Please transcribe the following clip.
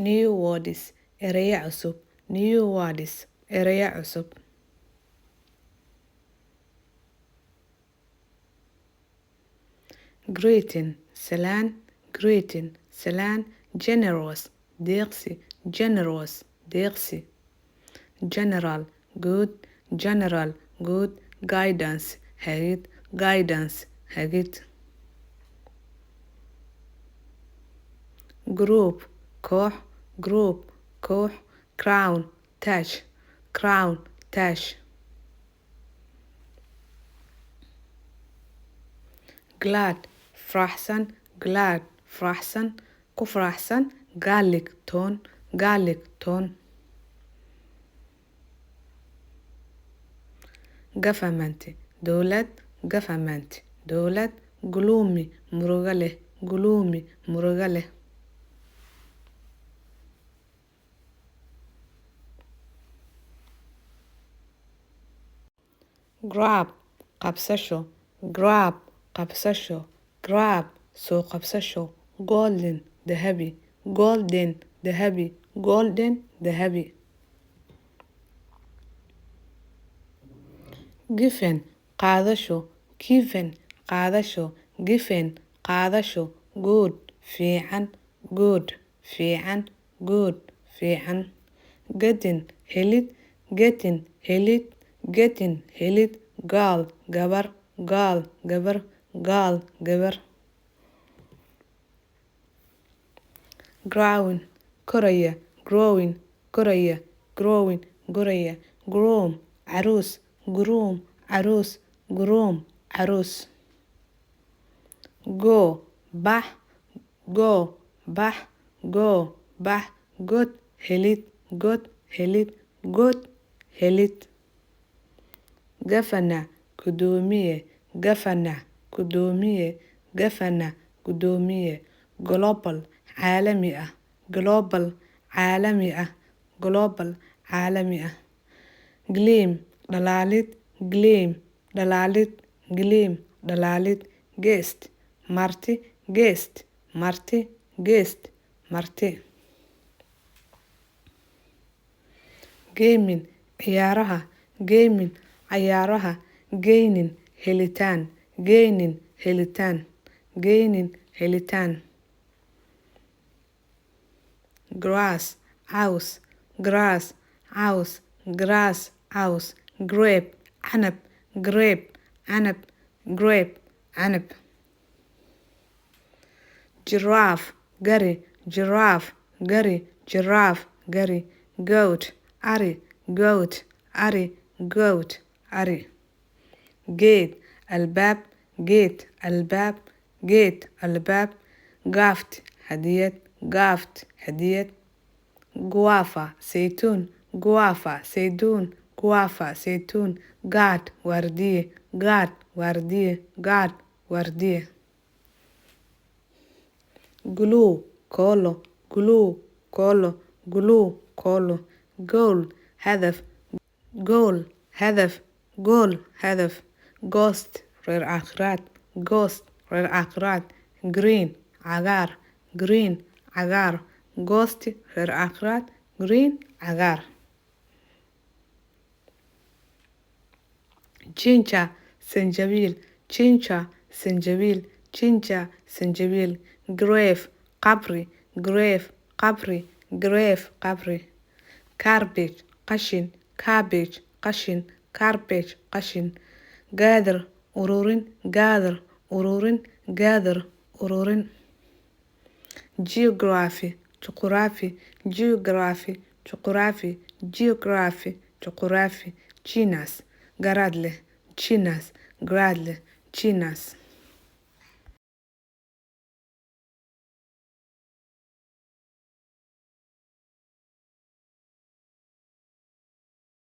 new words eraya cusub new words eraya cusub greeting salaan greeting salaan generous deeqsi generous deeqsi general good general good guidance hagid guidance hagid group koox group koox crown tash crown tash glad faraxsan glad faraxsan ku faraxsan garlic toon government dowlad government dowlad gloomy muruga leh grab qabsasho grab qabsasho grab soo qabsasho golden dahabi golden dahabi golden dahabi given qaadasho given qaadasho given qaadasho good fiican good fiican good fiican getting helid getting helid getting helid gaal gabar gaal gabar gaal gabar growing koraya growing koraya growing koraya groom caruus groom caruus groom caruus go bax go bax go bax god helid god helid god helid gafana gudoomiye gafana gudoomiye gafana gudoomiye global caalami ah global caalami ah global caalami ah gleam dhalaalid gleam dhalaalid gleam dhalaalid guest marti guest marti guest marti gaming ciyaaraha gaming ciyaaraha gaining helitaan gaining helitaan gaining helitaan grass caws grass caws grass caws grape canab grape canab grape canab giraffe gari giraffe gari giraffe gari goat ari goat ari goat ari gate albaab gate albaab gate albaab gaft hadiyad gaft hadiyad guava saytuun guava saytuun guava saytuun guard waardiye guard waardiye guard waardiye glue koolo glue koolo glue koolo goal hadaf goal hadaf goal hadaf ghost reer aakhiraad ghost reer aakhiraad green cagaar green cagaar ghost reer aakhiraad green cagaar ginger sanjabiil ginger sanjabiil ginger sanjabiil grave qabri grave qabri grave qabri garbage qashin cabbage qashin garbage qashin gather ururin gather ururin gather ururin geography juquraafi geography juquraafi geography juquraafi genus garaad leh genus garaad leh genus